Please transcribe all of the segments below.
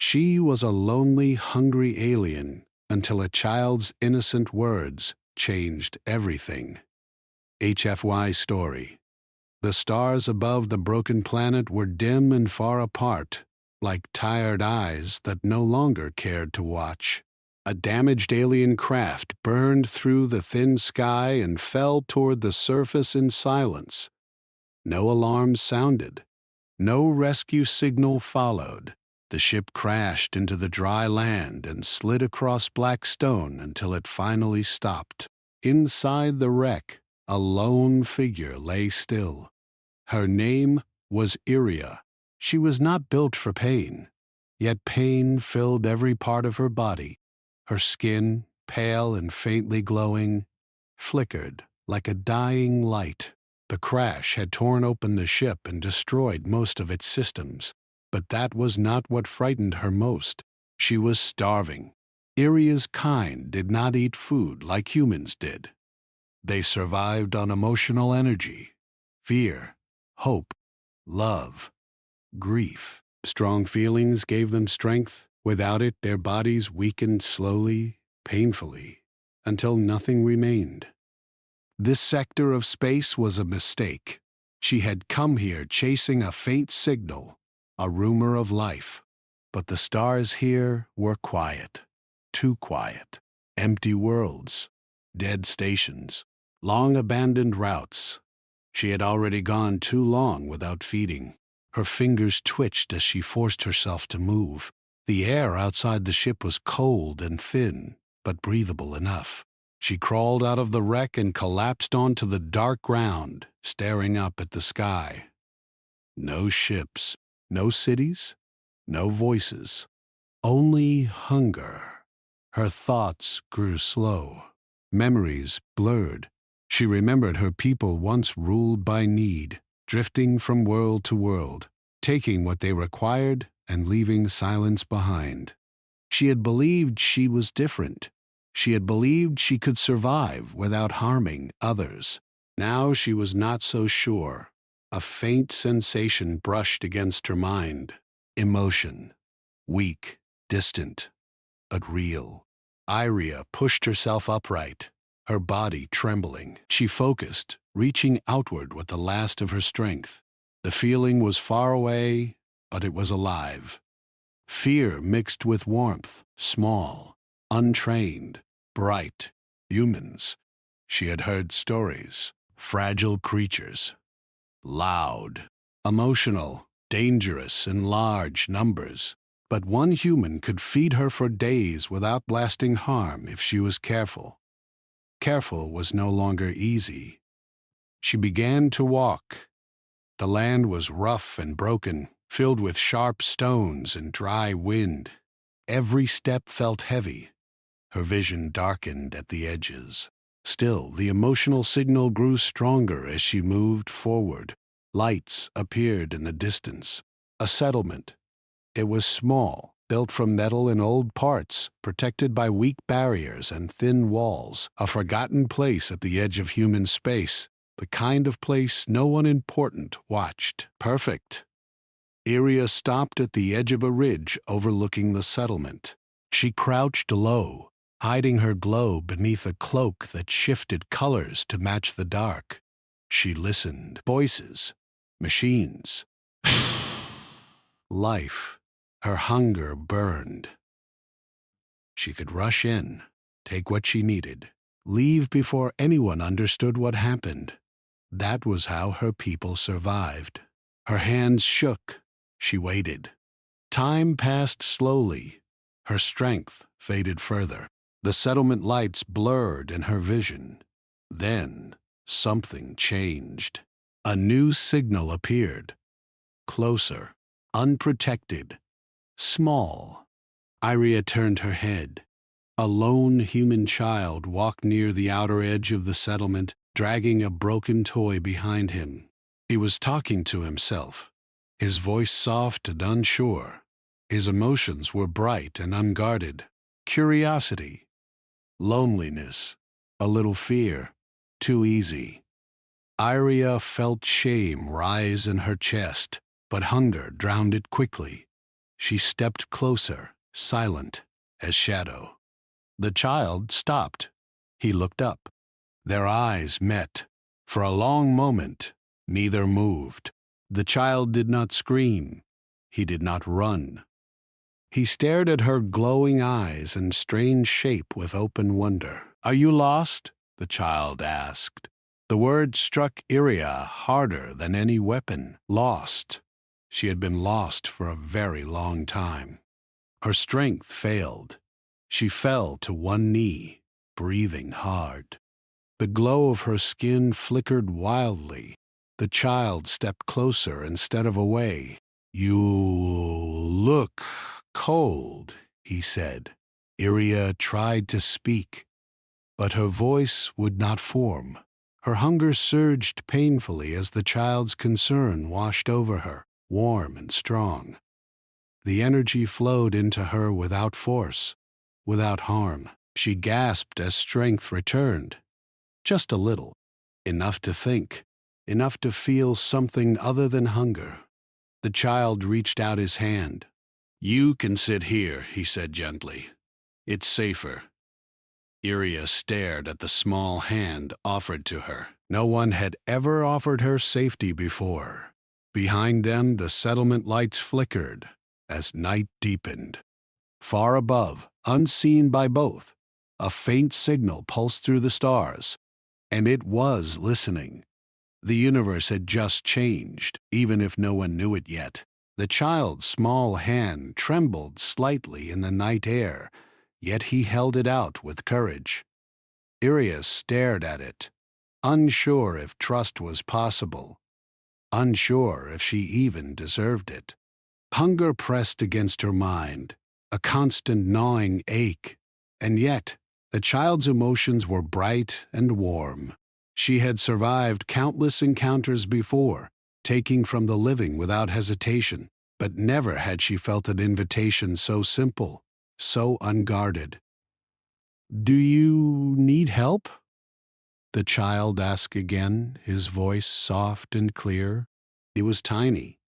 She was a lonely, hungry alien until a child's innocent words changed everything. HFY Story. The stars above the broken planet were dim and far apart, like tired eyes that no longer cared to watch. A damaged alien craft burned through the thin sky and fell toward the surface in silence. No alarms sounded. No rescue signal followed. The ship crashed into the dry land and slid across black stone until it finally stopped. Inside the wreck, a lone figure lay still. Her name was Iria. She was not built for pain, yet pain filled every part of her body. Her skin, pale and faintly glowing, flickered like a dying light. The crash had torn open the ship and destroyed most of its systems, but that was not what frightened her most. She was starving. Iria's kind did not eat food like humans did. They survived on emotional energy, fear, hope, love, grief. Strong feelings gave them strength. Without it, their bodies weakened slowly, painfully, until nothing remained. This sector of space was a mistake. She had come here chasing a faint signal, a rumor of life. But the stars here were quiet, too quiet. Empty worlds, dead stations, long abandoned routes. She had already gone too long without feeding. Her fingers twitched as she forced herself to move. The air outside the ship was cold and thin, but breathable enough. She crawled out of the wreck and collapsed onto the dark ground, staring up at the sky. No ships, no cities, no voices, only hunger. Her thoughts grew slow. Memories blurred. She remembered her people once ruled by need, drifting from world to world, taking what they required and leaving silence behind. She had believed she was different. She had believed she could survive without harming others. Now she was not so sure. A faint sensation brushed against her mind. Emotion. Weak, distant, but real. Iria pushed herself upright, her body trembling. She focused, reaching outward with the last of her strength. The feeling was far away, but it was alive. Fear mixed with warmth, small, untrained, bright. Humans. She had heard stories. Fragile creatures. Loud. Emotional. Dangerous in large numbers. But one human could feed her for days without lasting harm if she was careful. Careful was no longer easy. She began to walk. The land was rough and broken, filled with sharp stones and dry wind. Every step felt heavy. Her vision darkened at the edges. Still, the emotional signal grew stronger as she moved forward. Lights appeared in the distance. A settlement. It was small, built from metal and old parts, protected by weak barriers and thin walls. A forgotten place at the edge of human space. The kind of place no one important watched. Perfect. Iria stopped at the edge of a ridge overlooking the settlement. She crouched low, hiding her glow beneath a cloak that shifted colors to match the dark. She listened. Voices. Machines. Life. Her hunger burned. She could rush in, take what she needed, leave before anyone understood what happened. That was how her people survived. Her hands shook. She waited. Time passed slowly. Her strength faded further. The settlement lights blurred in her vision. Then something changed. A new signal appeared. Closer, unprotected, small. Iria turned her head. A lone human child walked near the outer edge of the settlement, dragging a broken toy behind him. He was talking to himself, his voice soft and unsure. His emotions were bright and unguarded. Curiosity, loneliness, a little fear. Too easy. Iria felt shame rise in her chest, but hunger drowned it quickly. She stepped closer, silent as shadow. The child stopped. He looked up. Their eyes met. For a long moment, neither moved. The child did not scream. He did not run. He stared at her glowing eyes and strange shape with open wonder. "Are you lost?" the child asked. The word struck Iria harder than any weapon. Lost. She had been lost for a very long time. Her strength failed. She fell to one knee, breathing hard. The glow of her skin flickered wildly. The child stepped closer instead of away. "You look cold," he said. Iria tried to speak, but her voice would not form. Her hunger surged painfully as the child's concern washed over her, warm and strong. The energy flowed into her without force, without harm. She gasped as strength returned. Just a little. Enough to think. Enough to feel something other than hunger. The child reached out his hand. "You can sit here," he said gently. "It's safer." Iria stared at the small hand offered to her. No one had ever offered her safety before. Behind them, the settlement lights flickered as night deepened. Far above, unseen by both, a faint signal pulsed through the stars, and it was listening. The universe had just changed, even if no one knew it yet. The child's small hand trembled slightly in the night air, yet he held it out with courage. Iria stared at it, unsure if trust was possible, unsure if she even deserved it. Hunger pressed against her mind, a constant gnawing ache, and yet the child's emotions were bright and warm. She had survived countless encounters before, taking from the living without hesitation, but never had she felt an invitation so simple, so unguarded. "Do you need help?" the child asked again, his voice soft and clear. He was tiny,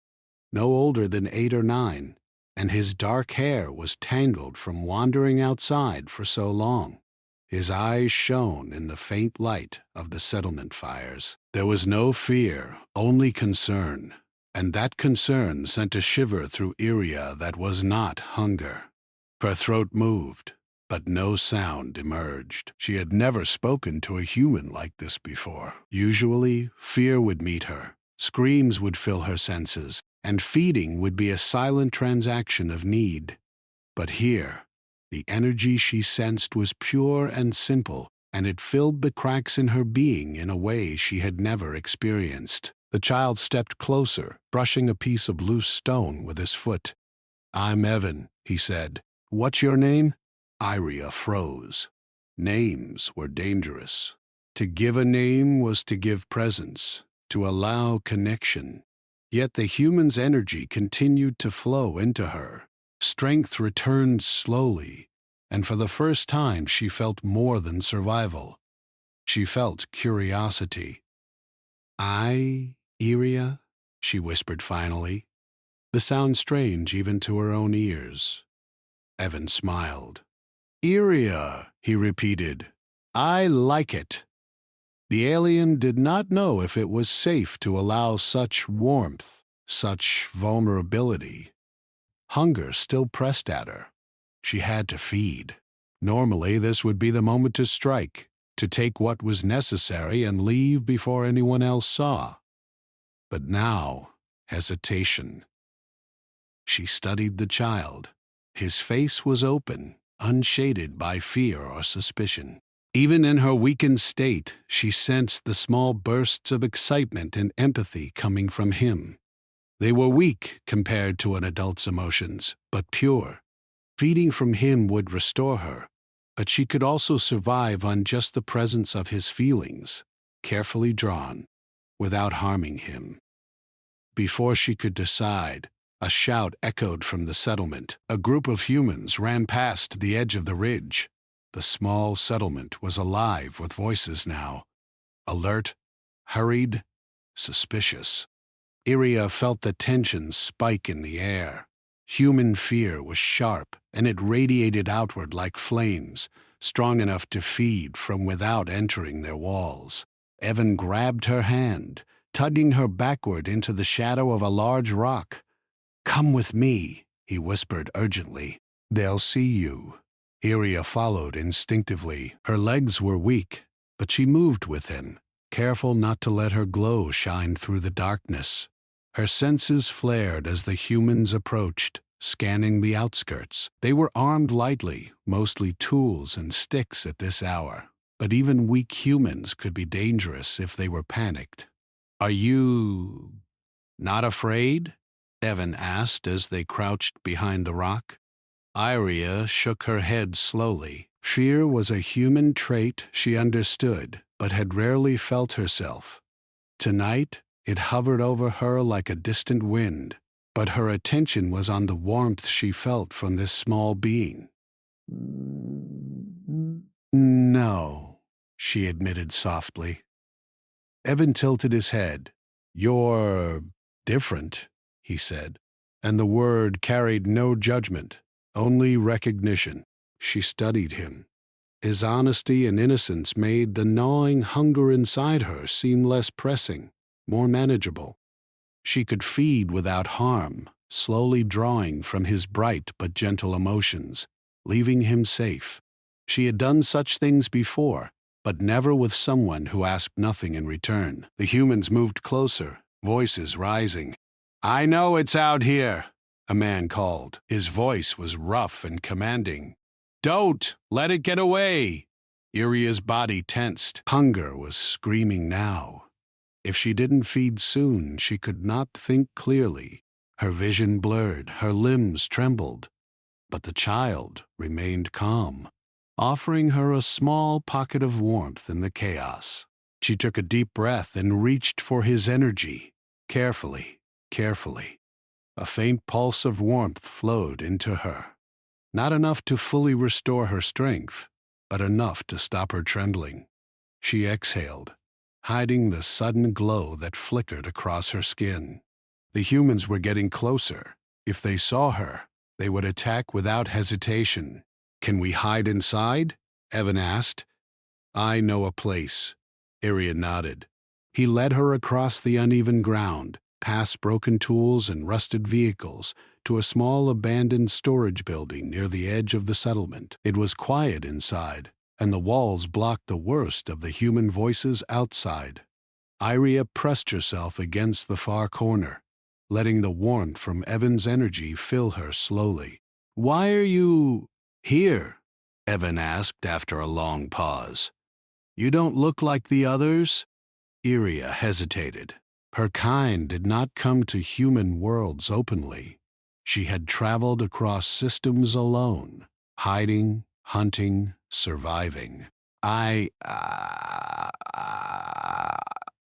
no older than 8 or 9, and his dark hair was tangled from wandering outside for so long. His eyes shone in the faint light of the settlement fires. There was no fear, only concern, and that concern sent a shiver through Iria that was not hunger. Her throat moved, but no sound emerged. She had never spoken to a human like this before. Usually, fear would meet her, screams would fill her senses, and feeding would be a silent transaction of need. But here, the energy she sensed was pure and simple, and it filled the cracks in her being in a way she had never experienced. The child stepped closer, brushing a piece of loose stone with his foot. "I'm Evan," he said. "What's your name?" Iria froze. Names were dangerous. To give a name was to give presence, to allow connection. Yet the human's energy continued to flow into her. Strength returned slowly, and for the first time she felt more than survival. She felt curiosity. Iria," she whispered finally, the sound strange even to her own ears. Evan smiled. "Iria," he repeated. "I like it." The alien did not know if it was safe to allow such warmth, such vulnerability. Hunger still pressed at her. She had to feed. Normally, this would be the moment to strike, to take what was necessary and leave before anyone else saw. But now, hesitation. She studied the child. His face was open, unshaded by fear or suspicion. Even in her weakened state, she sensed the small bursts of excitement and empathy coming from him. They were weak compared to an adult's emotions, but pure. Feeding from him would restore her, but she could also survive on just the presence of his feelings, carefully drawn, without harming him. Before she could decide, a shout echoed from the settlement. A group of humans ran past the edge of the ridge. The small settlement was alive with voices now, alert, hurried, suspicious. Iria felt the tension spike in the air. Human fear was sharp, and it radiated outward like flames, strong enough to feed from without entering their walls. Evan grabbed her hand, tugging her backward into the shadow of a large rock. "Come with me," he whispered urgently. "They'll see you." Iria followed instinctively. Her legs were weak, but she moved with him, careful not to let her glow shine through the darkness. Her senses flared as the humans approached, scanning the outskirts. They were armed lightly, mostly tools and sticks at this hour, but even weak humans could be dangerous if they were panicked. "Are you not afraid?" Evan asked as they crouched behind the rock. Iria shook her head slowly. Fear was a human trait she understood, but had rarely felt herself. Tonight, it hovered over her like a distant wind, but her attention was on the warmth she felt from this small being. "No," she admitted softly. Evan tilted his head. "You're different," he said, and the word carried no judgment, only recognition. She studied him. His honesty and innocence made the gnawing hunger inside her seem less pressing, more manageable. She could feed without harm, slowly drawing from his bright but gentle emotions, leaving him safe. She had done such things before, but never with someone who asked nothing in return. The humans moved closer, voices rising. "I know it's out here," a man called. His voice was rough and commanding. "Don't let it get away!" Iria's body tensed. Hunger was screaming now. If she didn't feed soon, she could not think clearly. Her vision blurred, her limbs trembled. But the child remained calm, offering her a small pocket of warmth in the chaos. She took a deep breath and reached for his energy. Carefully, carefully. A faint pulse of warmth flowed into her. Not enough to fully restore her strength, but enough to stop her trembling. She exhaled, hiding the sudden glow that flickered across her skin. The humans were getting closer. If they saw her, they would attack without hesitation. "Can we hide inside?" Evan asked. "I know a place." Iria nodded. He led her across the uneven ground, past broken tools and rusted vehicles, to a small abandoned storage building near the edge of the settlement. It was quiet inside, and the walls blocked the worst of the human voices outside. Iria pressed herself against the far corner, letting the warmth from Evan's energy fill her slowly. "Why are you here?" Evan asked after a long pause. "You don't look like the others." Iria hesitated. Her kind did not come to human worlds openly. She had traveled across systems alone, hiding, hunting, surviving. I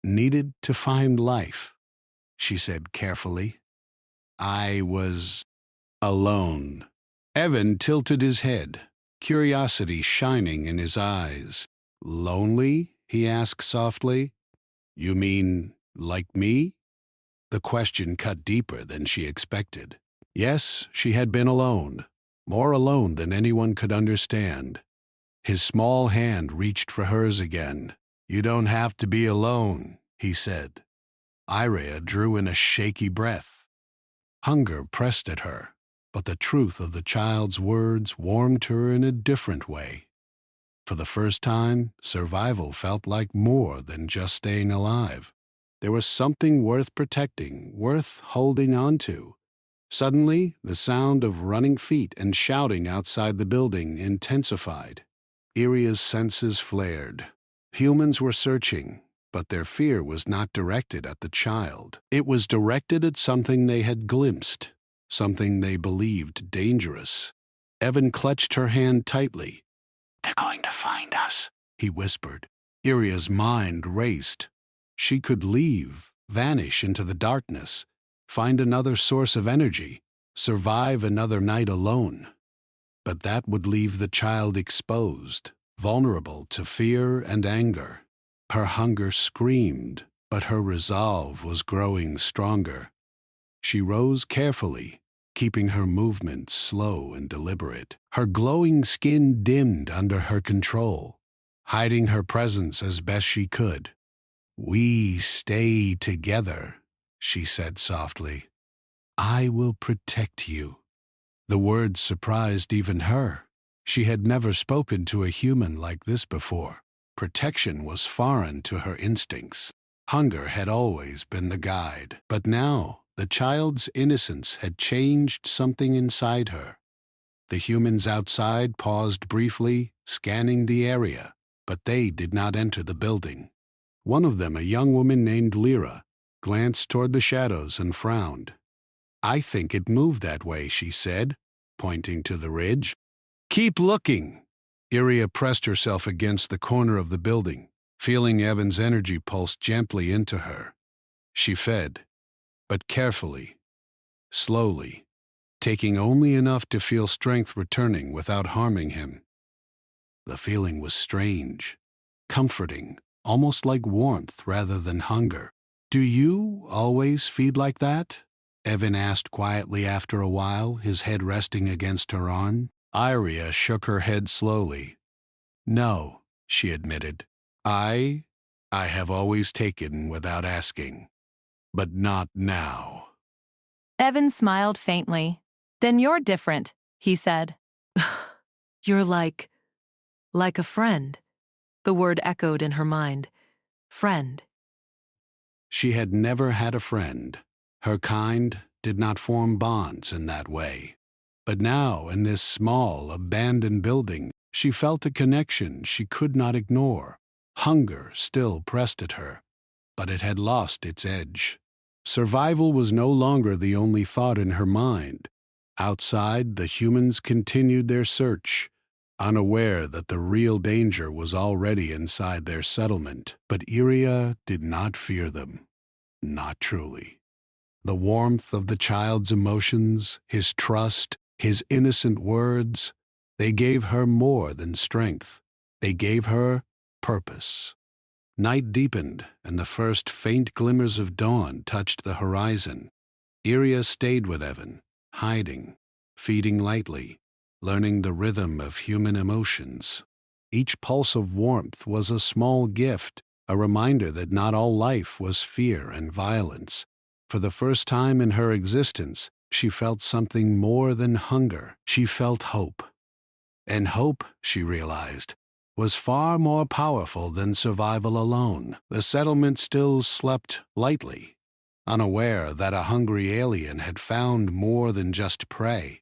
needed to find life," she said carefully. "I was alone." Evan tilted his head, curiosity shining in his eyes. "Lonely?" he asked softly. "You mean like me?" The question cut deeper than she expected. Yes, she had been alone, more alone than anyone could understand. His small hand reached for hers again. "You don't have to be alone," he said. Iria drew in a shaky breath. Hunger pressed at her, but the truth of the child's words warmed her in a different way. For the first time, survival felt like more than just staying alive. There was something worth protecting, worth holding on to. Suddenly, the sound of running feet and shouting outside the building intensified. Iria's senses flared. Humans were searching, but their fear was not directed at the child. It was directed at something they had glimpsed, something they believed dangerous. Evan clutched her hand tightly. "They're going to find us," he whispered. Iria's mind raced. She could leave, vanish into the darkness, find another source of energy, survive another night alone. But that would leave the child exposed, vulnerable to fear and anger. Her hunger screamed, but her resolve was growing stronger. She rose carefully, keeping her movements slow and deliberate. Her glowing skin dimmed under her control, hiding her presence as best she could. "We stay together," she said softly. "I will protect you." The words surprised even her. She had never spoken to a human like this before. Protection was foreign to her instincts. Hunger had always been the guide, but now the child's innocence had changed something inside her. The humans outside paused briefly, scanning the area, but they did not enter the building. One of them, a young woman named Lyra, glanced toward the shadows and frowned. "I think it moved that way," she said, pointing to the ridge. "Keep looking." Iria pressed herself against the corner of the building, feeling Evan's energy pulse gently into her. She fed, but carefully, slowly, taking only enough to feel strength returning without harming him. The feeling was strange, comforting, almost like warmth rather than hunger. "Do you always feed like that?" Evan asked quietly after a while, his head resting against her arm. Iria shook her head slowly. "No," she admitted. I have always taken without asking, but not now." Evan smiled faintly. "Then you're different," he said. "You're like a friend." The word echoed in her mind. Friend. She had never had a friend. Her kind did not form bonds in that way. But now, in this small, abandoned building, she felt a connection she could not ignore. Hunger still pressed at her, but it had lost its edge. Survival was no longer the only thought in her mind. Outside, the humans continued their search, unaware that the real danger was already inside their settlement. But Iria did not fear them. Not truly. The warmth of the child's emotions, his trust, his innocent words, they gave her more than strength. They gave her purpose. Night deepened, and the first faint glimmers of dawn touched the horizon. Iria stayed with Evan, hiding, feeding lightly, learning the rhythm of human emotions. Each pulse of warmth was a small gift, a reminder that not all life was fear and violence. For the first time in her existence, she felt something more than hunger. She felt hope. And hope, she realized, was far more powerful than survival alone. The settlement still slept lightly, unaware that a hungry alien had found more than just prey.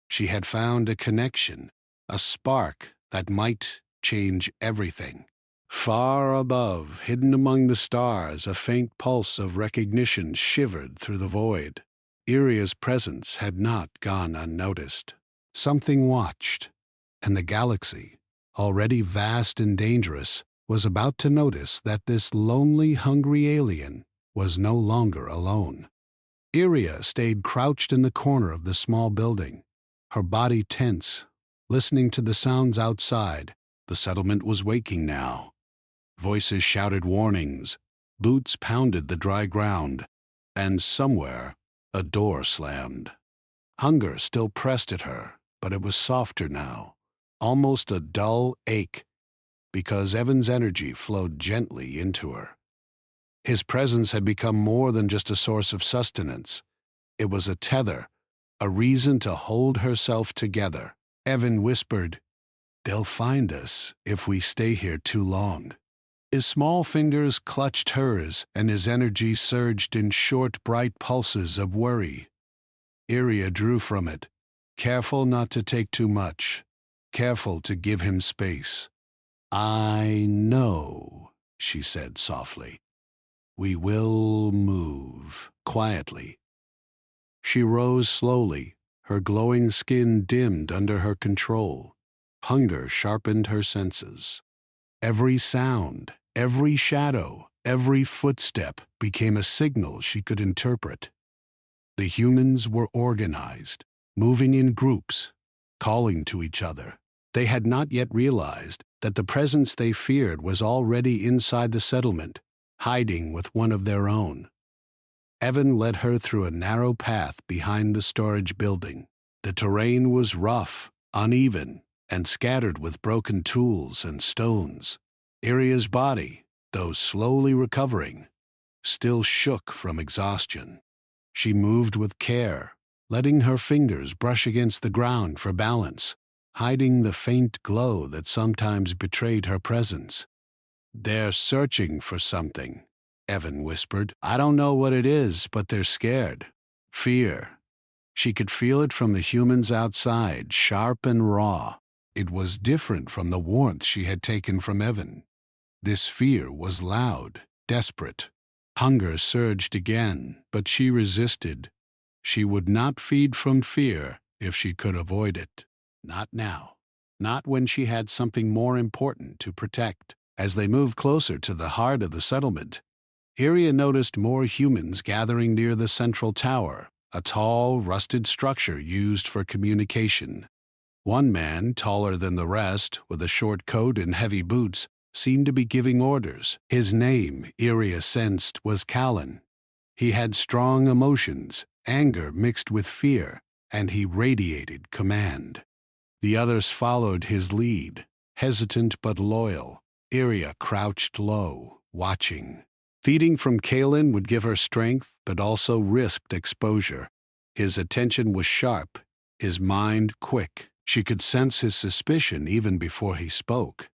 She had found a connection, a spark that might change everything. Far above, hidden among the stars, a faint pulse of recognition shivered through the void. Iria's presence had not gone unnoticed. Something watched, and the galaxy, already vast and dangerous, was about to notice that this lonely, hungry alien was no longer alone. Iria stayed crouched in the corner of the small building, her body tense, listening to the sounds outside. The settlement was waking now. Voices shouted warnings, boots pounded the dry ground, and somewhere a door slammed. Hunger still pressed at her, but it was softer now, almost a dull ache, because Evan's energy flowed gently into her. His presence had become more than just a source of sustenance. It was a tether, a reason to hold herself together. Evan whispered, "They'll find us if we stay here too long." His small fingers clutched hers, and his energy surged in short, bright pulses of worry. Iria drew from it, careful not to take too much, careful to give him space. "I know," she said softly. "We will move quietly." She rose slowly, her glowing skin dimmed under her control. Hunger sharpened her senses. Every sound, every shadow, every footstep became a signal she could interpret. The humans were organized, moving in groups, calling to each other. They had not yet realized that the presence they feared was already inside the settlement, hiding with one of their own. Evan led her through a narrow path behind the storage building. The terrain was rough, uneven, and scattered with broken tools and stones. Iria's body, though slowly recovering, still shook from exhaustion. She moved with care, letting her fingers brush against the ground for balance, hiding the faint glow that sometimes betrayed her presence. "They're searching for something," Evan whispered. "I don't know what it is, but they're scared. Fear." She could feel it from the humans outside, sharp and raw. It was different from the warmth she had taken from Evan. This fear was loud, desperate. Hunger surged again, but she resisted. She would not feed from fear if she could avoid it. Not now. Not when she had something more important to protect. As they moved closer to the heart of the settlement, Iria noticed more humans gathering near the central tower, a tall, rusted structure used for communication. One man, taller than the rest, with a short coat and heavy boots, seemed to be giving orders. His name, Iria sensed, was Callan. He had strong emotions, anger mixed with fear, and he radiated command. The others followed his lead, hesitant but loyal. Iria crouched low, watching. Feeding from Callan would give her strength, but also risked exposure. His attention was sharp, his mind quick. She could sense his suspicion even before he spoke.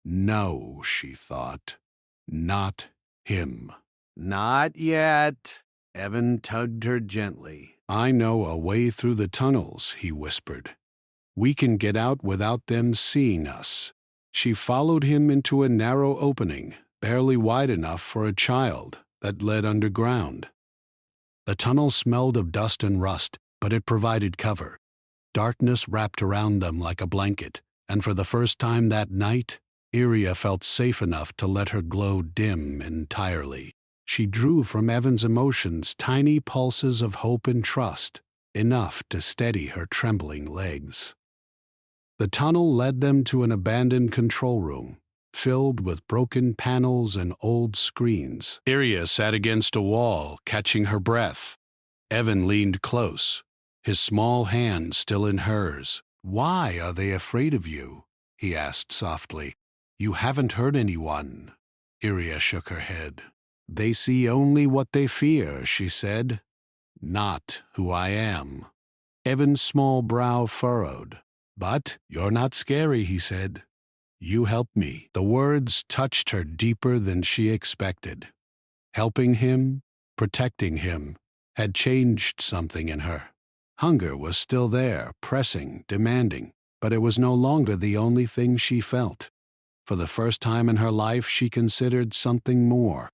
No, she thought. Not him. Not yet. Evan tugged her gently. "I know a way through the tunnels," he whispered. "We can get out without them seeing us." She followed him into a narrow opening, barely wide enough for a child, that led underground. The tunnel smelled of dust and rust, but it provided cover. Darkness wrapped around them like a blanket, and for the first time that night, Iria felt safe enough to let her glow dim entirely. She drew from Evan's emotions tiny pulses of hope and trust, enough to steady her trembling legs. The tunnel led them to an abandoned control room, filled with broken panels and old screens. Iria sat against a wall, catching her breath. Evan leaned close, his small hand still in hers. "Why are they afraid of you?" he asked softly. "You haven't hurt anyone." Iria shook her head. "They see only what they fear," she said. "Not who I am." Evan's small brow furrowed. "But you're not scary," he said. "You helped me." The words touched her deeper than she expected. Helping him, protecting him, had changed something in her. Hunger was still there, pressing, demanding, but it was no longer the only thing she felt. For the first time in her life, she considered something more: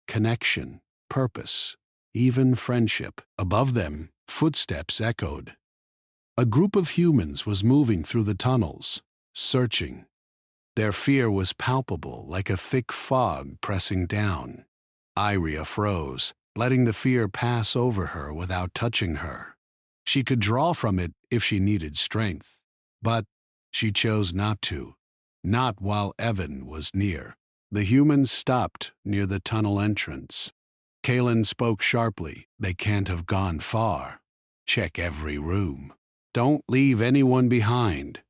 connection, purpose, even friendship. Above them, footsteps echoed. A group of humans was moving through the tunnels, searching. Their fear was palpable, like a thick fog pressing down. Iria froze, letting the fear pass over her without touching her. She could draw from it if she needed strength, but she chose not to, not while Evan was near. The humans stopped near the tunnel entrance. Callan spoke sharply. "They can't have gone far. Check every room. Don't leave anyone behind."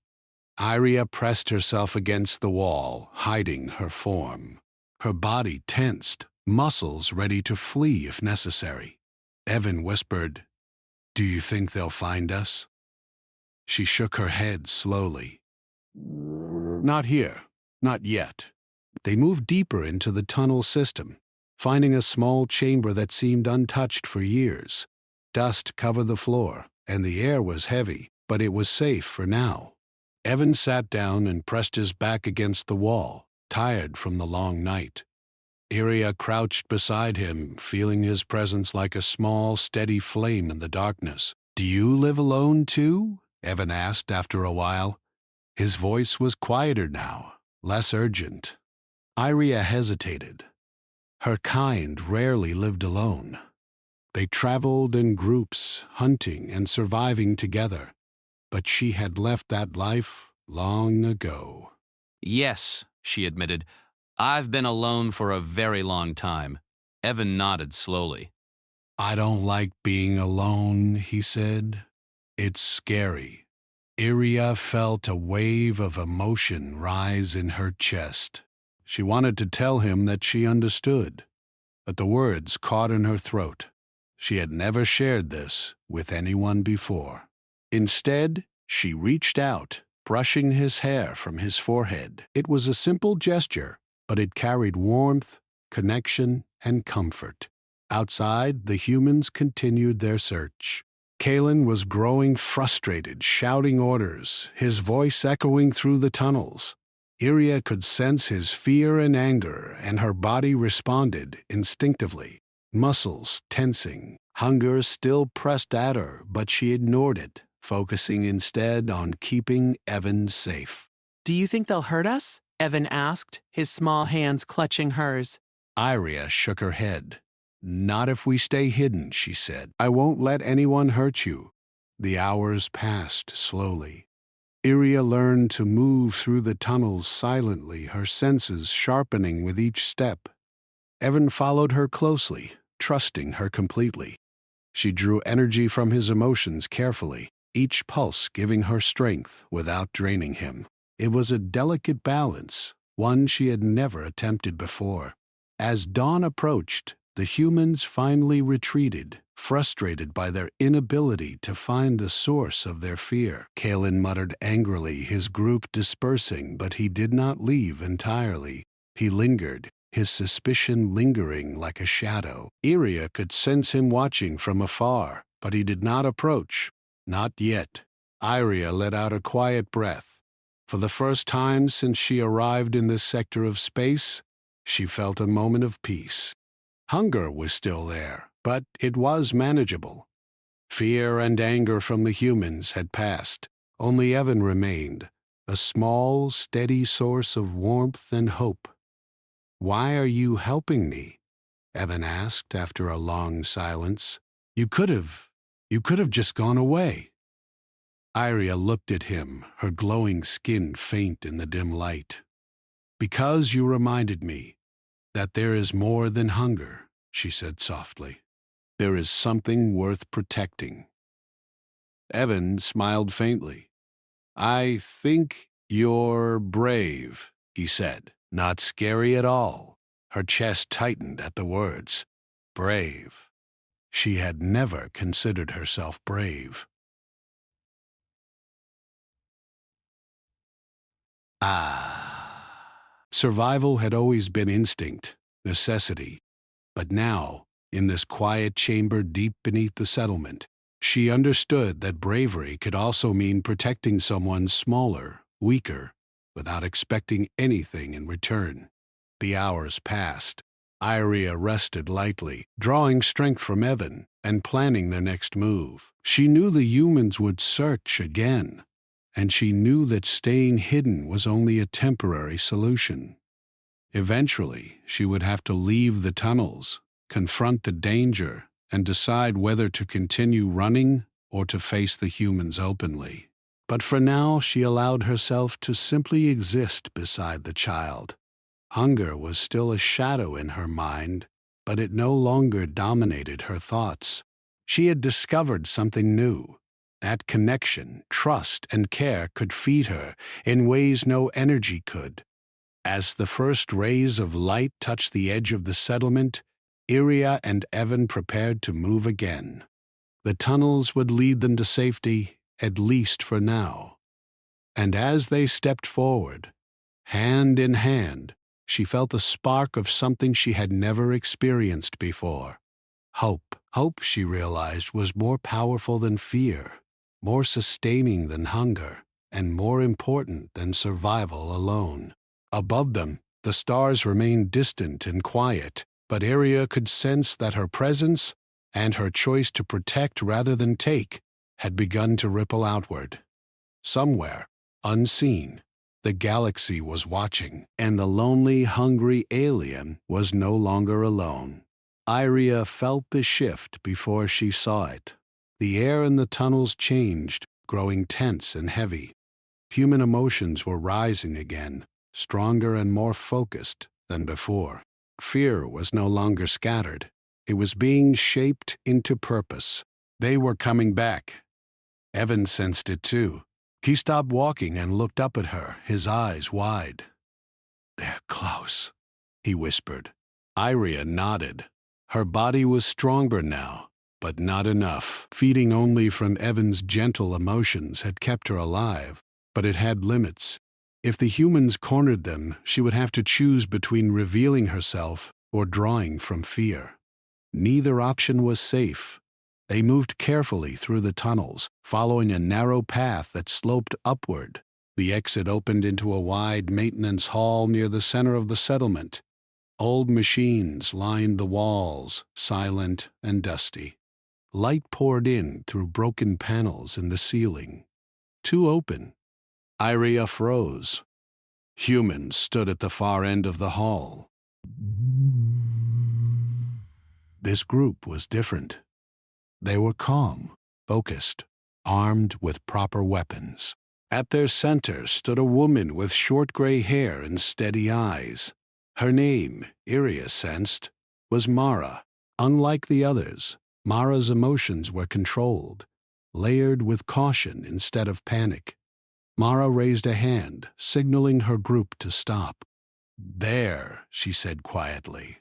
Iria pressed herself against the wall, hiding her form. Her body tensed, muscles ready to flee if necessary. Evan whispered, "Do you think they'll find us?" She shook her head slowly. "Not here. Not yet." They moved deeper into the tunnel system, finding a small chamber that seemed untouched for years. Dust covered the floor, and the air was heavy, but it was safe for now. Evan sat down and pressed his back against the wall, tired from the long night. Iria crouched beside him, feeling his presence like a small, steady flame in the darkness. "Do you live alone, too?" Evan asked after a while. His voice was quieter now, less urgent. Iria hesitated. Her kind rarely lived alone. They traveled in groups, hunting and surviving together, but she had left that life long ago. "Yes," she admitted. "I've been alone for a very long time." Evan nodded slowly. I don't like being alone, he said. It's scary. Iria felt a wave of emotion rise in her chest. She wanted to tell him that she understood, but the words caught in her throat. She had never shared this with anyone before. Instead, she reached out, brushing his hair from his forehead. It was a simple gesture, but it carried warmth, connection, and comfort. Outside, the humans continued their search. Kalen was growing frustrated, shouting orders, his voice echoing through the tunnels. Iria could sense his fear and anger, and her body responded instinctively, muscles tensing. Hunger still pressed at her, but she ignored it, focusing instead on keeping Evan safe. Do you think they'll hurt us? Evan asked, his small hands clutching hers. Iria shook her head. Not if we stay hidden, she said. I won't let anyone hurt you. The hours passed slowly. Iria learned to move through the tunnels silently, her senses sharpening with each step. Evan followed her closely, trusting her completely. She drew energy from his emotions carefully, each pulse giving her strength without draining him. It was a delicate balance, one she had never attempted before. As dawn approached, the humans finally retreated, frustrated by their inability to find the source of their fear. Kalen muttered angrily, his group dispersing, but he did not leave entirely. He lingered, his suspicion lingering like a shadow. Iria could sense him watching from afar, but he did not approach. Not yet. Iria let out a quiet breath. For the first time since she arrived in this sector of space, she felt a moment of peace. Hunger was still there, but it was manageable. Fear and anger from the humans had passed. Only Evan remained, a small, steady source of warmth and hope. Why are you helping me? Evan asked after a long silence. You could have just gone away. Iria looked at him, her glowing skin faint in the dim light. Because you reminded me that there is more than hunger, she said softly. There is something worth protecting. Evan smiled faintly. I think you're brave, he said. Not scary at all. Her chest tightened at the words. Brave. She had never considered herself brave. Survival had always been instinct, necessity. But now, in this quiet chamber deep beneath the settlement, she understood that bravery could also mean protecting someone smaller, weaker, without expecting anything in return. The hours passed. Iria rested lightly, drawing strength from Evan and planning their next move. She knew the humans would search again, and she knew that staying hidden was only a temporary solution. Eventually, she would have to leave the tunnels, confront the danger, and decide whether to continue running or to face the humans openly. But for now, she allowed herself to simply exist beside the child. Hunger was still a shadow in her mind, but it no longer dominated her thoughts. She had discovered something new. That connection, trust, and care could feed her in ways no energy could. As the first rays of light touched the edge of the settlement, Iria and Evan prepared to move again. The tunnels would lead them to safety, at least for now. And as they stepped forward, hand in hand, she felt a spark of something she had never experienced before. Hope. Hope, she realized, was more powerful than fear, more sustaining than hunger, and more important than survival alone. Above them, the stars remained distant and quiet, but Iria could sense that her presence and her choice to protect rather than take had begun to ripple outward. Somewhere, unseen, the galaxy was watching, and the lonely, hungry alien was no longer alone. Iria felt the shift before she saw it. The air in the tunnels changed, growing tense and heavy. Human emotions were rising again, stronger and more focused than before. Fear was no longer scattered. It was being shaped into purpose. They were coming back. Evan sensed it too. He stopped walking and looked up at her, his eyes wide. "They're close," he whispered. Iria nodded. Her body was stronger now, but not enough. Feeding only from Evan's gentle emotions had kept her alive, but it had limits. If the humans cornered them, she would have to choose between revealing herself or drawing from fear. Neither option was safe. They moved carefully through the tunnels, following a narrow path that sloped upward. The exit opened into a wide maintenance hall near the center of the settlement. Old machines lined the walls, silent and dusty. Light poured in through broken panels in the ceiling. Too open. Iria froze. Humans stood at the far end of the hall. This group was different. They were calm, focused, armed with proper weapons. At their center stood a woman with short gray hair and steady eyes. Her name, Iria sensed, was Mara. Unlike the others, Mara's emotions were controlled, layered with caution instead of panic. Mara raised a hand, signaling her group to stop. "There," she said quietly.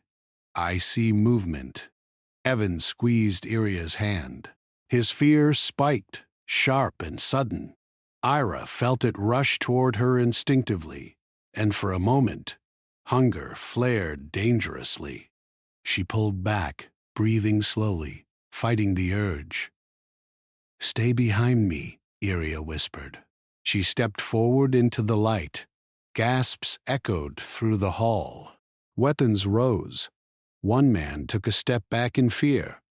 "I see movement." Evan squeezed Iria's hand. His fear spiked, sharp and sudden. Ira felt it rush toward her instinctively, and for a moment, hunger flared dangerously. She pulled back, breathing slowly, fighting the urge. "Stay behind me," Iria whispered. She stepped forward into the light. Gasps echoed through the hall. Weapons rose. One man took a step back in fear.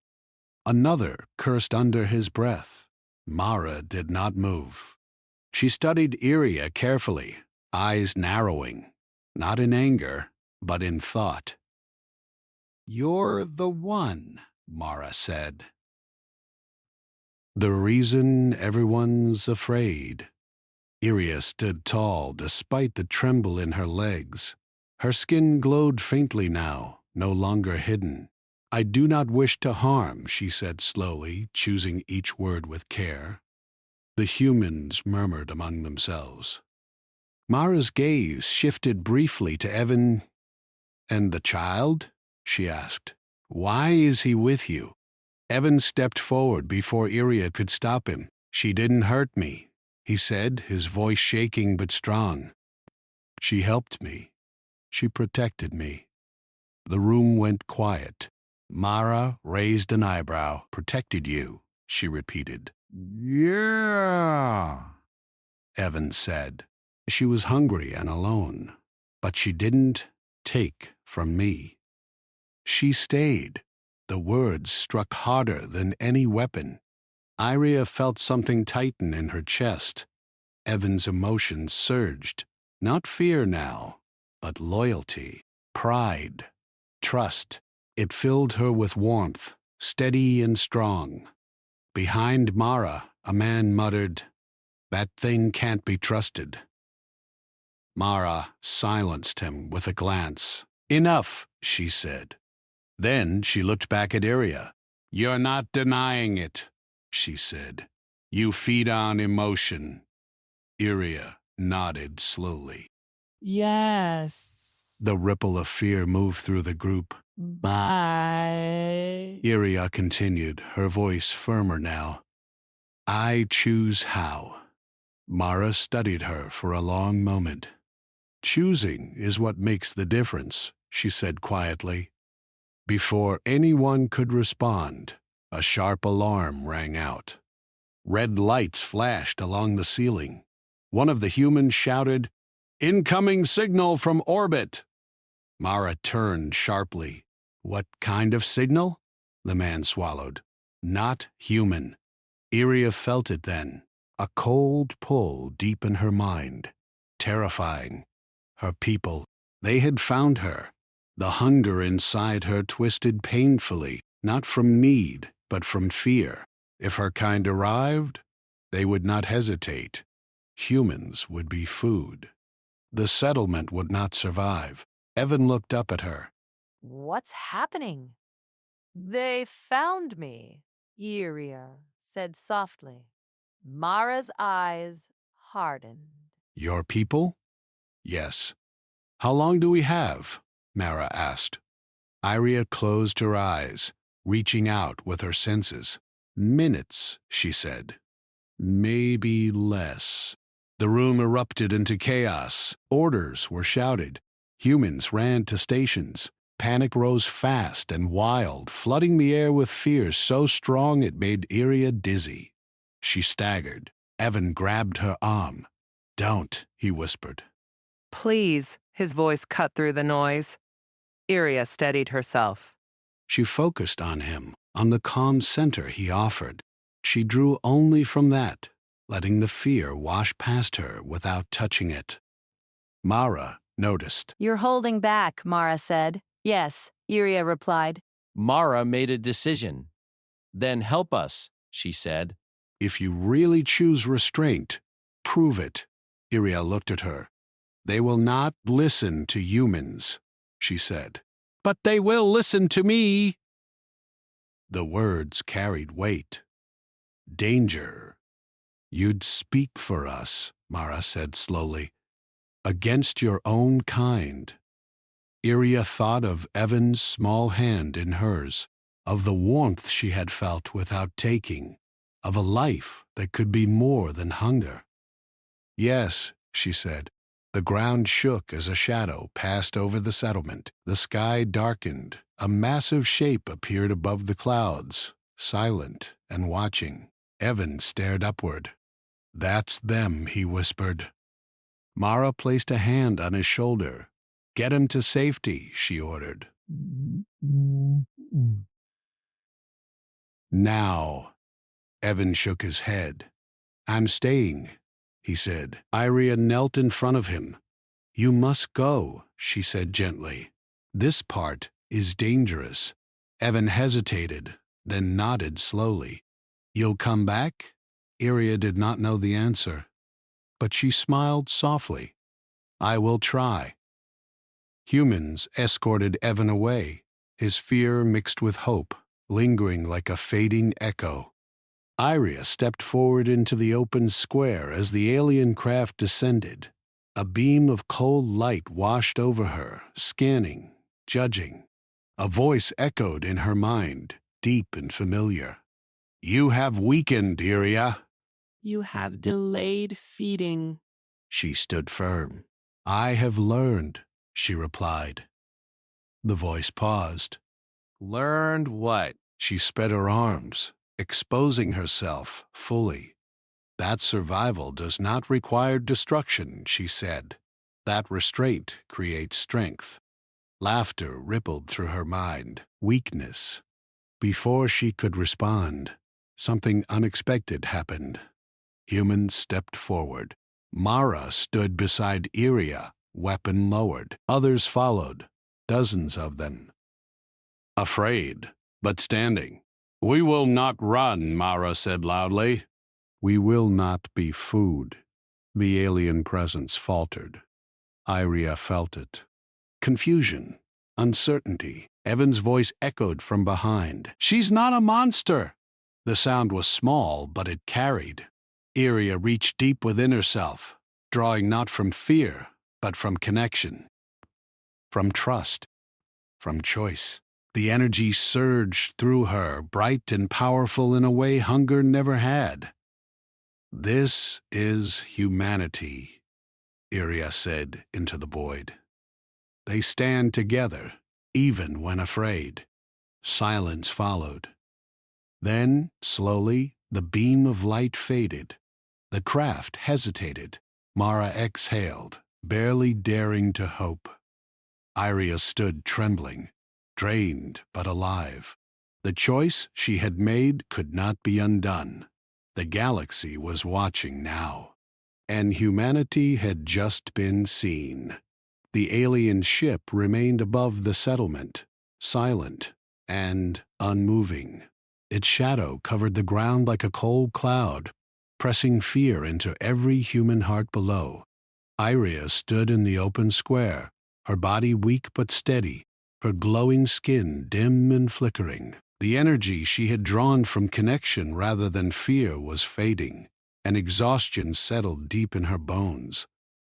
Another cursed under his breath. Mara did not move. She studied Iria carefully, eyes narrowing, not in anger, but in thought. "You're the one," Mara said. "The reason everyone's afraid." Iria stood tall despite the tremble in her legs. Her skin glowed faintly now, no longer hidden. "I do not wish to harm," she said slowly, choosing each word with care. The humans murmured among themselves. Mara's gaze shifted briefly to Evan. "And the child?" she asked. "Why is he with you?" Evan stepped forward before Iria could stop him. "She didn't hurt me," he said, his voice shaking but strong. "She helped me. She protected me." The room went quiet. Mara raised an eyebrow. "Protected you," she repeated. "Yeah," Evan said. "She was hungry and alone, but she didn't take from me. She stayed." The words struck harder than any weapon. Iria felt something tighten in her chest. Evan's emotions surged. Not fear now, but loyalty, pride, trust. It filled her with warmth, steady and strong. Behind Mara, a man muttered, "That thing can't be trusted." Mara silenced him with a glance. "Enough," she said. Then she looked back at Iria. "You're not denying it," she said. "You feed on emotion." Iria nodded slowly. Yes. The ripple of fear moved through the group. Bye. Iria continued, her voice firmer now. "I choose how." Mara studied her for a long moment. "Choosing is what makes the difference," she said quietly. Before anyone could respond, a sharp alarm rang out. Red lights flashed along the ceiling. One of the humans shouted, "Incoming signal from orbit!" Mara turned sharply. "What kind of signal?" The man swallowed. "Not human." Iria felt it then, a cold pull deep in her mind. Terrifying. Her people, they had found her. The hunger inside her twisted painfully, not from need, but from fear. If her kind arrived, they would not hesitate. Humans would be food. The settlement would not survive. Evan looked up at her. What's happening? They found me, Iria said softly. Mara's eyes hardened. Your people? Yes. How long do we have? Mara asked. Iria closed her eyes, reaching out with her senses. Minutes, she said. Maybe less. The room erupted into chaos. Orders were shouted. Humans ran to stations. Panic rose fast and wild, flooding the air with fear so strong it made Iria dizzy. She staggered. Evan grabbed her arm. Don't, he whispered. Please, his voice cut through the noise. Iria steadied herself. She focused on him, on the calm center he offered. She drew only from that, letting the fear wash past her without touching it. Mara noticed. You're holding back, Mara said. Yes, Iria replied. Mara made a decision. Then help us, she said. If you really choose restraint, prove it. Iria looked at her. They will not listen to humans, she said. But they will listen to me. The words carried weight. Danger. You'd speak for us, Mara said slowly. Against your own kind. Iria thought of Evan's small hand in hers, of the warmth she had felt without taking, of a life that could be more than hunger. Yes, she said. The ground shook as a shadow passed over the settlement. The sky darkened. A massive shape appeared above the clouds, silent and watching. Evan stared upward. That's them, he whispered. Mara placed a hand on his shoulder. Get him to safety, she ordered. Now. Evan shook his head. I'm staying, he said. Iria knelt in front of him. You must go, she said gently. This part is dangerous. Evan hesitated, then nodded slowly. You'll come back? Iria did not know the answer, but she smiled softly. I will try. Humans escorted Evan away, his fear mixed with hope, lingering like a fading echo. Iria stepped forward into the open square as the alien craft descended. A beam of cold light washed over her, scanning, judging. A voice echoed in her mind, deep and familiar. You have weakened, Iria. You have delayed feeding. She stood firm. I have learned, she replied. The voice paused. Learned what? She spread her arms, exposing herself fully. That survival does not require destruction, she said. That restraint creates strength. Laughter rippled through her mind. Weakness. Before she could respond, something unexpected happened. Humans stepped forward. Mara stood beside Iria, weapon lowered. Others followed, dozens of them. Afraid, but standing. We will not run, Mara said loudly. We will not be food. The alien presence faltered. Iria felt it. Confusion, uncertainty. Evan's voice echoed from behind. She's not a monster! The sound was small, but it carried. Iria reached deep within herself, drawing not from fear, but from connection, from trust, from choice. The energy surged through her, bright and powerful in a way hunger never had. This is humanity, Iria said into the void. They stand together, even when afraid. Silence followed. Then, slowly, the beam of light faded. The craft hesitated. Mara exhaled, barely daring to hope. Iria stood trembling, drained but alive. The choice she had made could not be undone. The galaxy was watching now. And humanity had just been seen. The alien ship remained above the settlement, silent and unmoving. Its shadow covered the ground like a cold cloud, pressing fear into every human heart below. Iria stood in the open square, her body weak but steady, her glowing skin dim and flickering. The energy she had drawn from connection rather than fear was fading, and exhaustion settled deep in her bones.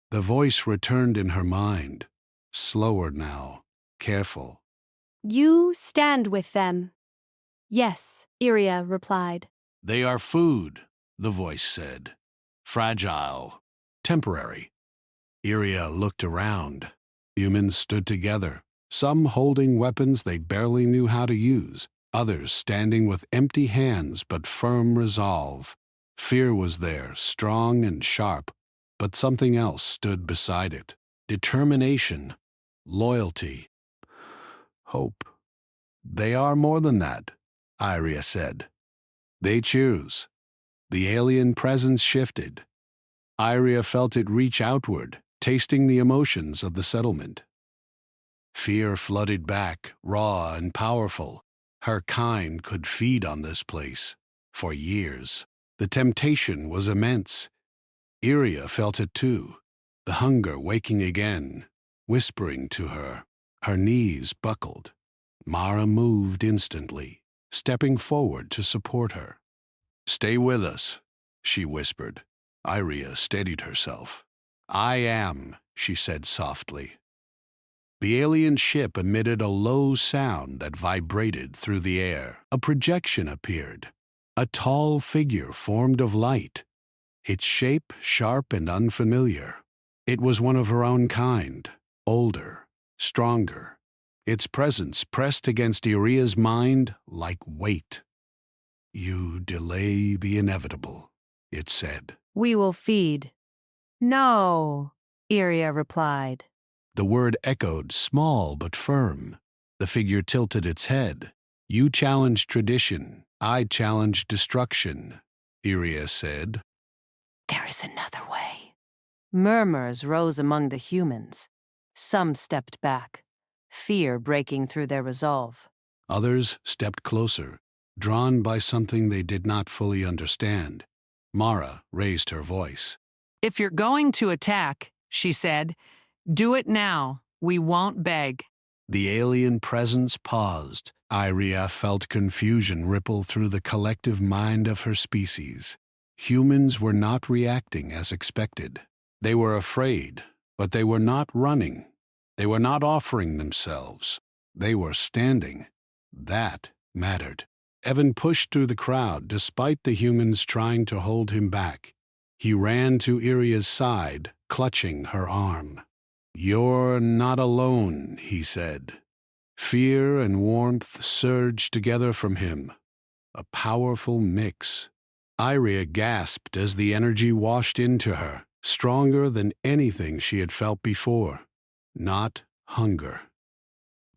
The voice returned in her mind, slower now, careful. You stand with them. Yes, Iria replied. They are food, the voice said. Fragile, temporary. Iria looked around. Humans stood together, some holding weapons they barely knew how to use, others standing with empty hands but firm resolve. Fear was there, strong and sharp, but something else stood beside it. Determination, loyalty, hope. They are more than that, Iria said. They choose. The alien presence shifted. Iria felt it reach outward, tasting the emotions of the settlement. Fear flooded back, raw and powerful. Her kind could feed on this place for years. The temptation was immense. Iria felt it too, the hunger waking again, whispering to her. Her knees buckled. Mara moved instantly, stepping forward to support her. "Stay with us," she whispered. Iria steadied herself. "I am," she said softly. The alien ship emitted a low sound that vibrated through the air. A projection appeared, a tall figure formed of light, its shape sharp and unfamiliar. It was one of her own kind, older, stronger. Its presence pressed against Iria's mind like weight. "You delay the inevitable," it said. We will feed. No, Iria replied. The word echoed, small but firm. The figure tilted its head. "You challenge tradition. I challenge destruction," Iria said. There is another way. Murmurs rose among the humans. Some stepped back, fear breaking through their resolve. Others stepped closer, drawn by something they did not fully understand. Mara raised her voice. If you're going to attack, she said, do it now. We won't beg. The alien presence paused. Iria felt confusion ripple through the collective mind of her species. Humans were not reacting as expected. They were afraid, but they were not running. They were not offering themselves. They were standing. That mattered. Evan pushed through the crowd despite the humans trying to hold him back. He ran to Iria's side, clutching her arm. "You're not alone," he said. Fear and warmth surged together from him, a powerful mix. Iria gasped as the energy washed into her, stronger than anything she had felt before. Not hunger.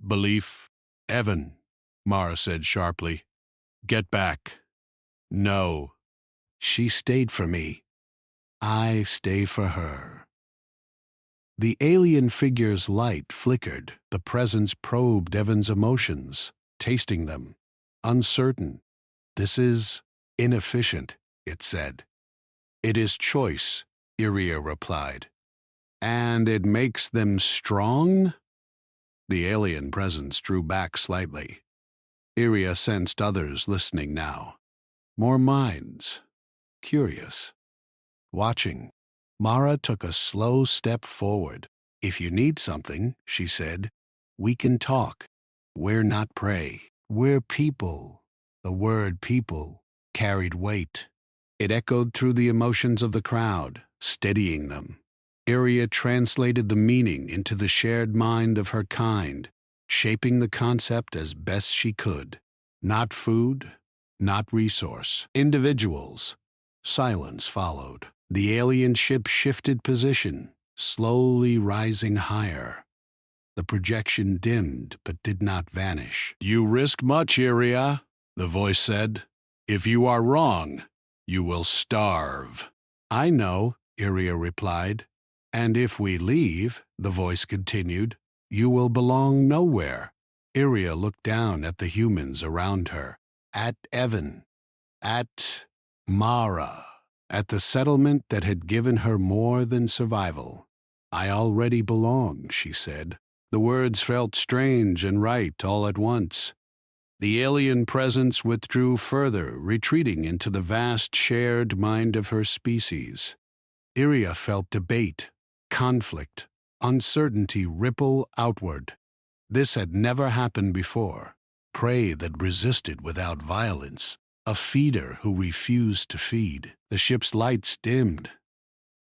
"Belief, Evan," Mara said sharply. "Get back." "No." She stayed for me. I stay for her. The alien figure's light flickered. The presence probed Evan's emotions, tasting them. Uncertain. "This is inefficient," it said. "It is choice," Iria replied. "And it makes them strong?" The alien presence drew back slightly. Iria sensed others listening now. More minds. Curious. Watching. Mara took a slow step forward. "If you need something," she said, "we can talk. We're not prey. We're people." The word people carried weight. It echoed through the emotions of the crowd, steadying them. Iria translated the meaning into the shared mind of her kind, shaping the concept as best she could. Not food, not resource. Individuals. Silence followed. The alien ship shifted position, slowly rising higher. The projection dimmed but did not vanish. "You risk much, Iria," the voice said. "If you are wrong, you will starve." "I know," Iria replied. "And if we leave," the voice continued, "you will belong nowhere." Iria looked down at the humans around her, at Evan, at Mara, at the settlement that had given her more than survival. "I already belong," she said. The words felt strange and right all at once. The alien presence withdrew further, retreating into the vast shared mind of her species. Iria felt debate, conflict, uncertainty ripple outward. This had never happened before. Prey that resisted without violence. A feeder who refused to feed. The ship's lights dimmed.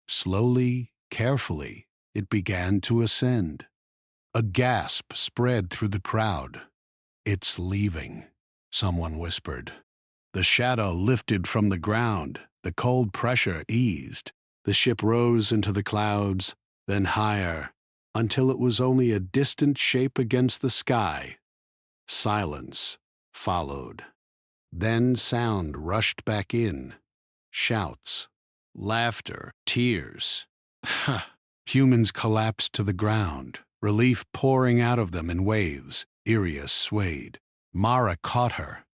Slowly, carefully, it began to ascend. A gasp spread through the crowd. "It's leaving," someone whispered. The shadow lifted from the ground. The cold pressure eased. The ship rose into the clouds, then higher, until it was only a distant shape against the sky. Silence followed. Then sound rushed back in. Shouts, laughter, tears. Humans collapsed to the ground, relief pouring out of them in waves. Iria swayed. Mara caught her.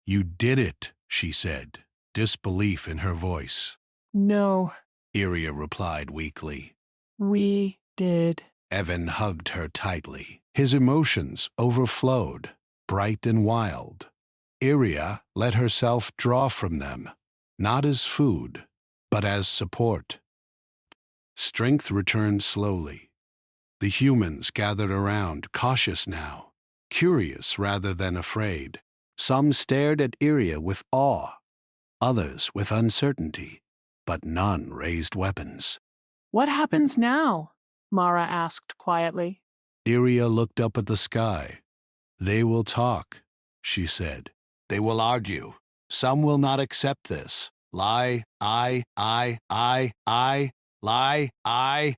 "You did it," she said, disbelief in her voice. No, Iria replied weakly. we did. Evan hugged her tightly. His emotions overflowed, bright and wild. Iria let herself draw from them, not as food, but as support. Strength returned slowly. The humans gathered around, cautious now, curious rather than afraid. Some stared at Iria with awe, others with uncertainty, but none raised weapons. What happens now? Mara asked quietly. Iria looked up at the sky. "They will talk," she said. "They will argue. Some will not accept this. Lie, lie, lie, lie, lie, lie, lie,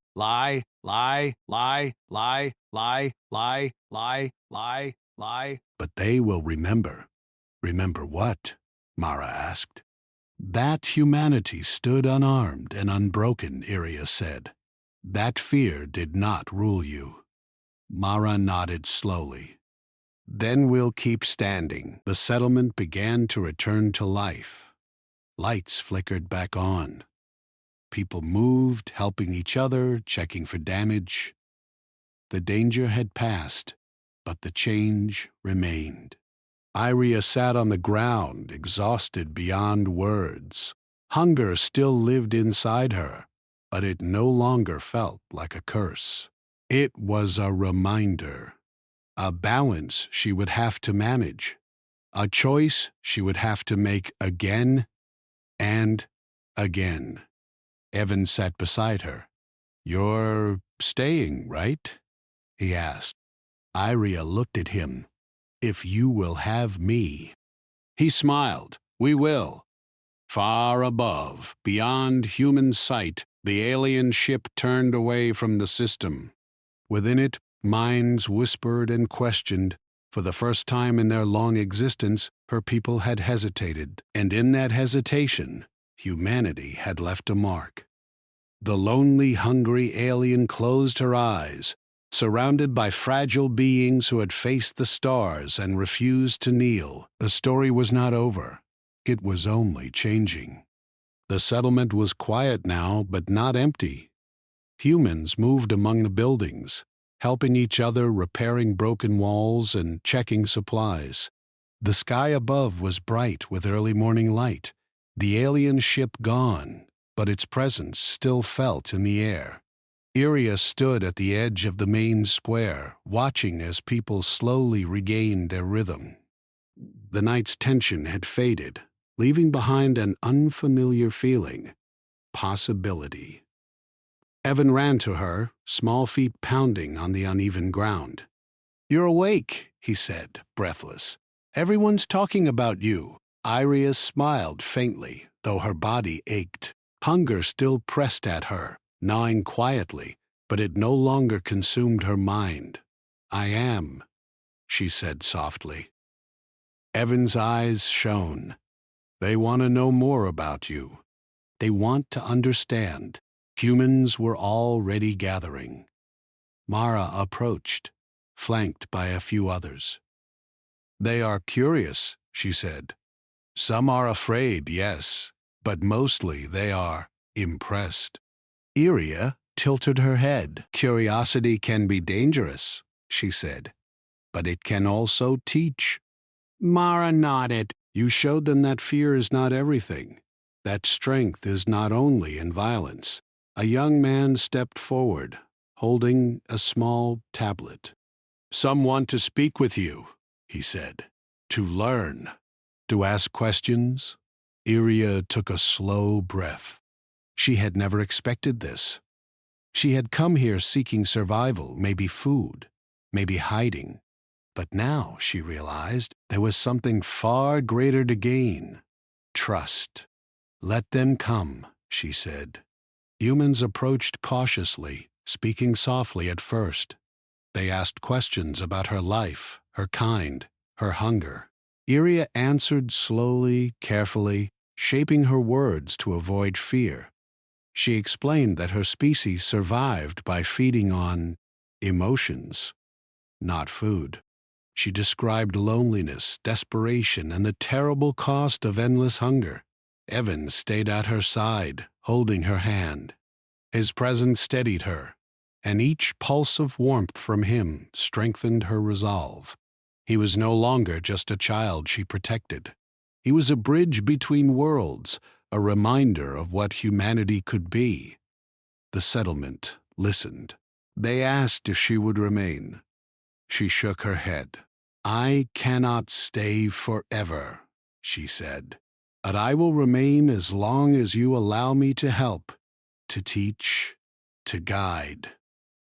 lie, lie, lie, lie, lie, lie, lie. But they will remember. Remember what?" Mara asked. "That humanity stood unarmed and unbroken," Iria said. "That fear did not rule you." Mara nodded slowly. "Then we'll keep standing." The settlement began to return to life. Lights flickered back on. People moved, helping each other, checking for damage. The danger had passed, but the change remained. Iria sat on the ground, exhausted beyond words. Hunger still lived inside her, but it no longer felt like a curse. It was a reminder. A balance she would have to manage. A choice she would have to make again and again. Evan sat beside her. "You're staying, right?" he asked. Iria looked at him. "If you will have me." He smiled. "We will." Far above, beyond human sight, the alien ship turned away from the system. Within it, minds whispered and questioned. For the first time in their long existence, her people had hesitated, and in that hesitation, humanity had left a mark. The lonely, hungry alien closed her eyes, surrounded by fragile beings who had faced the stars and refused to kneel. The story was not over. It was only changing. The settlement was quiet now, but not empty. Humans moved among the buildings, helping each other, repairing broken walls, and checking supplies. The sky above was bright with early morning light. The alien ship gone, but its presence still felt in the air. Iria stood at the edge of the main square, watching as people slowly regained their rhythm. The night's tension had faded, leaving behind an unfamiliar feeling, possibility. Evan ran to her, small feet pounding on the uneven ground. "You're awake," he said, breathless. "Everyone's talking about you." Iria smiled faintly, though her body ached. Hunger still pressed at her, gnawing quietly, but it no longer consumed her mind. "I am," she said softly. Evan's eyes shone. "They want to know more about you. They want to understand." Humans were already gathering. Mara approached, flanked by a few others. "They are curious," she said. "Some are afraid, yes, but mostly they are impressed." Iria tilted her head. "Curiosity can be dangerous," she said, "but it can also teach." Mara nodded. You showed them that fear is not everything, that strength is not only in violence. A young man stepped forward, holding a small tablet. "Some want to speak with you," he said, "to learn, to ask questions." Iria took a slow breath. She had never expected this. She had come here seeking survival, maybe food, maybe hiding. But now, she realized, there was something far greater to gain: trust. "Let them come," she said. Humans approached cautiously, speaking softly at first. They asked questions about her life, her kind, her hunger. Iria answered slowly, carefully, shaping her words to avoid fear. She explained that her species survived by feeding on emotions, not food. She described loneliness, desperation, and the terrible cost of endless hunger. Evan stayed at her side, holding her hand. His presence steadied her, and each pulse of warmth from him strengthened her resolve. He was no longer just a child she protected. He was a bridge between worlds, a reminder of what humanity could be. The settlement listened. They asked if she would remain. She shook her head. "I cannot stay forever," she said, "but I will remain as long as you allow me to help, to teach, to guide."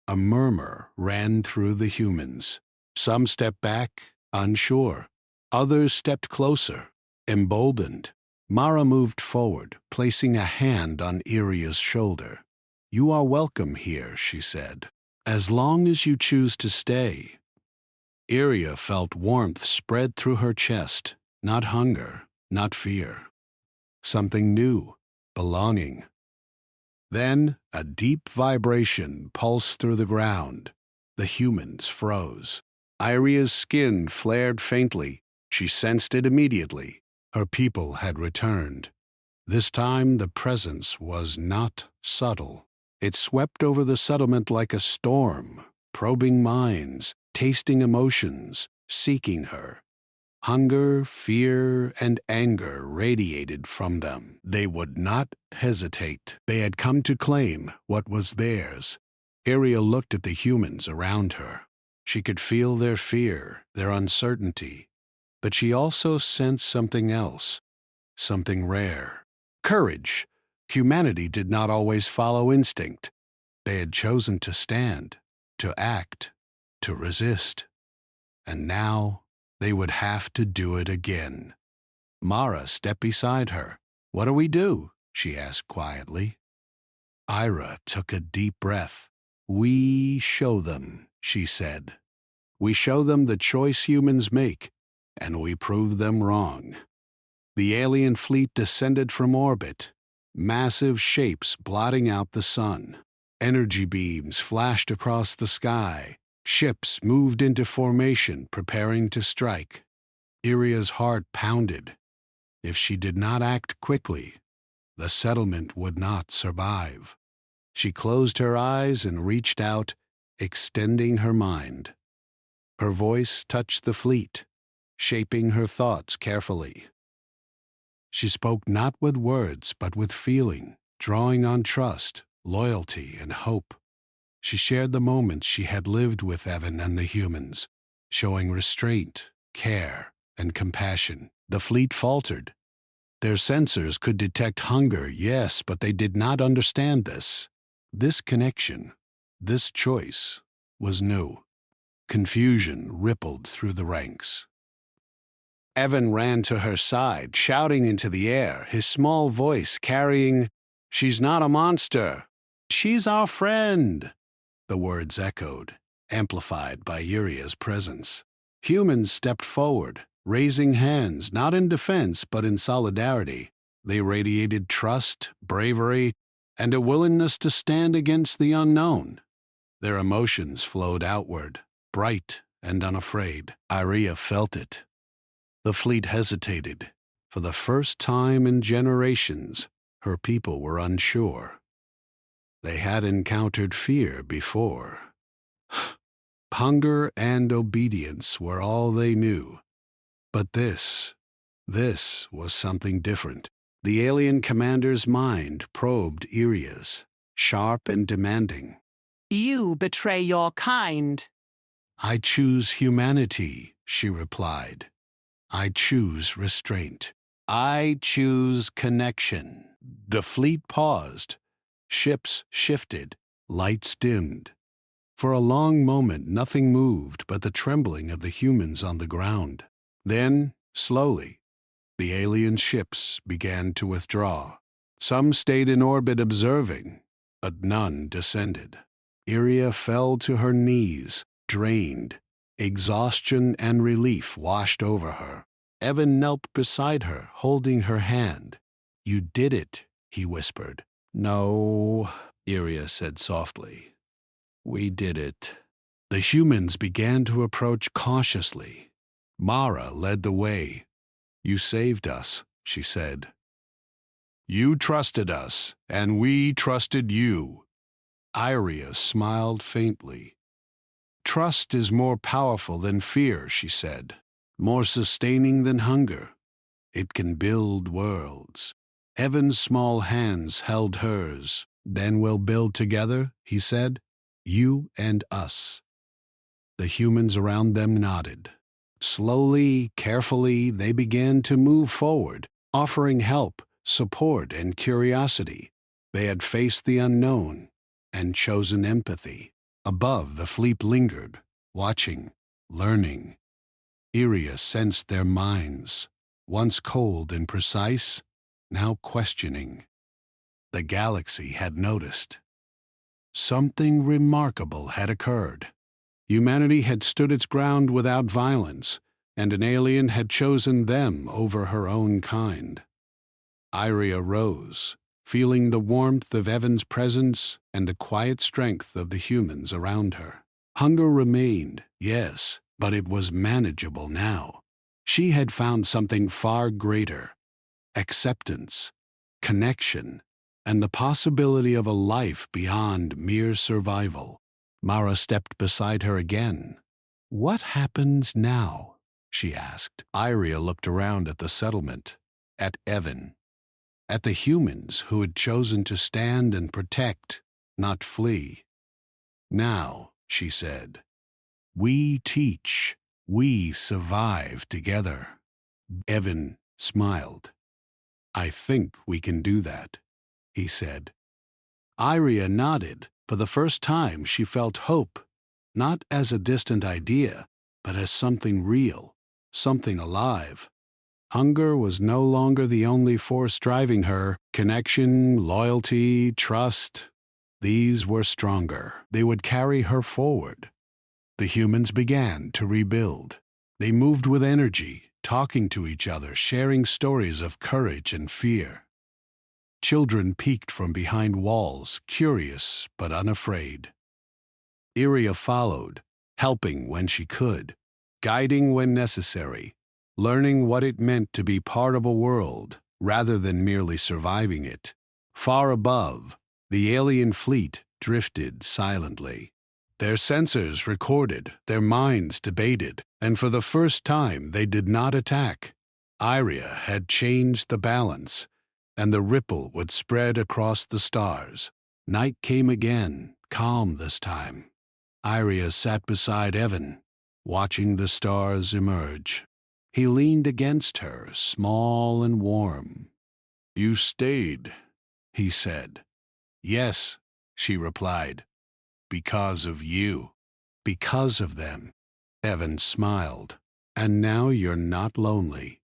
A murmur ran through the humans. Some stepped back, unsure. Others stepped closer, emboldened. Mara moved forward, placing a hand on Iria's shoulder. "You are welcome here," she said, "as long as you choose to stay." Iria felt warmth spread through her chest, not hunger, not fear. Something new, belonging. Then a deep vibration pulsed through the ground. The humans froze. Iria's skin flared faintly. She sensed it immediately. Her people had returned. This time the presence was not subtle. It swept over the settlement like a storm, probing minds, tasting emotions, seeking her. Hunger, fear, and anger radiated from them. They would not hesitate. They had come to claim what was theirs. Iria looked at the humans around her. She could feel their fear, their uncertainty, but she also sensed something else, something rare. Courage. Humanity did not always follow instinct. They had chosen to stand, to act, to resist. And now they would have to do it again. Mara stepped beside her. "What do we do?" she asked quietly. Ira took a deep breath. "We show them," she said. "We show them the choice humans make, and we prove them wrong." The alien fleet descended from orbit, massive shapes blotting out the sun. Energy beams flashed across the sky. Ships moved into formation, preparing to strike. Iria's heart pounded. If she did not act quickly, the settlement would not survive. She closed her eyes and reached out, extending her mind. Her voice touched the fleet, shaping her thoughts carefully. She spoke not with words, but with feeling, drawing on trust, loyalty, and hope. She shared the moments she had lived with Evan and the humans, showing restraint, care, and compassion. The fleet faltered. Their sensors could detect hunger, yes, but they did not understand this. This connection, this choice, was new. Confusion rippled through the ranks. Evan ran to her side, shouting into the air, his small voice carrying, "She's not a monster. She's our friend." The words echoed, amplified by Uria's presence. Humans stepped forward, raising hands not in defense but in solidarity. They radiated trust, bravery, and a willingness to stand against the unknown. Their emotions flowed outward, bright and unafraid. Iria felt it. The fleet hesitated. For the first time in generations, her people were unsure. They had encountered fear before. Hunger and obedience were all they knew. But this was something different. The alien commander's mind probed Iria's, sharp and demanding. You betray your kind. I choose humanity, she replied. I choose restraint. I choose connection. The fleet paused. Ships shifted. Lights dimmed. For a long moment, nothing moved but the trembling of the humans on the ground. Then, slowly, the alien ships began to withdraw. Some stayed in orbit observing, but none descended. Iria fell to her knees, drained. Exhaustion and relief washed over her. Evan knelt beside her, holding her hand. You did it, he whispered. No, Iria said softly. We did it. The humans began to approach cautiously. Mara led the way. You saved us, she said. You trusted us, and we trusted you. Iria smiled faintly. Trust is more powerful than fear, she said. More sustaining than hunger. It can build worlds. Evan's small hands held hers. Then we'll build together, he said. You and us. The humans around them nodded. Slowly, carefully, they began to move forward, offering help, support, and curiosity. They had faced the unknown and chosen empathy. Above, the fleet lingered, watching, learning. Iria sensed their minds, once cold and precise, now questioning. The galaxy had noticed. Something remarkable had occurred. Humanity had stood its ground without violence, and an alien had chosen them over her own kind. Iria rose, feeling the warmth of Evan's presence and the quiet strength of the humans around her. Hunger remained, yes, but it was manageable now. She had found something far greater: acceptance, connection, and the possibility of a life beyond mere survival. Mara stepped beside her again. What happens now? She asked. Iria looked around at the settlement, at Evan, at the humans who had chosen to stand and protect, not flee. Now, she said, we teach, we survive together. Evan smiled. I think we can do that, he said. Iria nodded. For the first time, she felt hope, not as a distant idea, but as something real, something alive. Hunger was no longer the only force driving her. Connection, loyalty, trust, these were stronger. They would carry her forward. The humans began to rebuild. They moved with energy, talking to each other, sharing stories of courage and fear. Children peeked from behind walls, curious but unafraid. Iria followed, helping when she could, guiding when necessary, learning what it meant to be part of a world rather than merely surviving it. Far above, the alien fleet drifted silently. Their sensors recorded, their minds debated, and for the first time they did not attack. Iria had changed the balance, and the ripple would spread across the stars. Night came again, calm this time. Iria sat beside Evan, watching the stars emerge. He leaned against her, small and warm. You stayed, he said. Yes, she replied. Because of you. Because of them. Evan smiled. And now you're not lonely.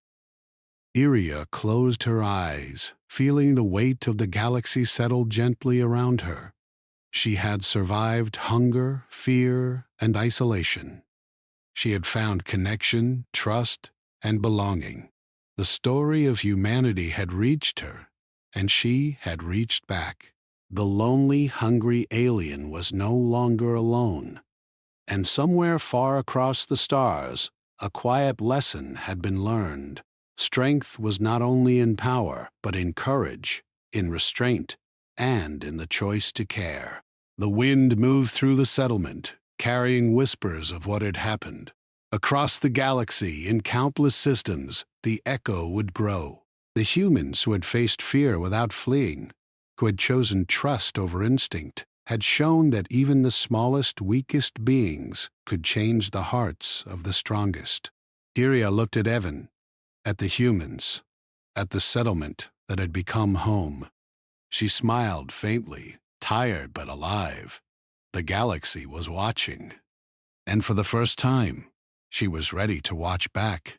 Iria closed her eyes, feeling the weight of the galaxy settle gently around her. She had survived hunger, fear, and isolation. She had found connection, trust, and belonging. The story of humanity had reached her, and she had reached back. The lonely, hungry alien was no longer alone. And somewhere far across the stars, a quiet lesson had been learned. Strength was not only in power, but in courage, in restraint, and in the choice to care. The wind moved through the settlement, carrying whispers of what had happened. Across the galaxy, in countless systems, the echo would grow. The humans who had faced fear without fleeing, who had chosen trust over instinct, had shown that even the smallest, weakest beings could change the hearts of the strongest. Iria looked at Evan, at the humans, at the settlement that had become home. She smiled faintly, tired but alive. The galaxy was watching. And for the first time, she was ready to watch back.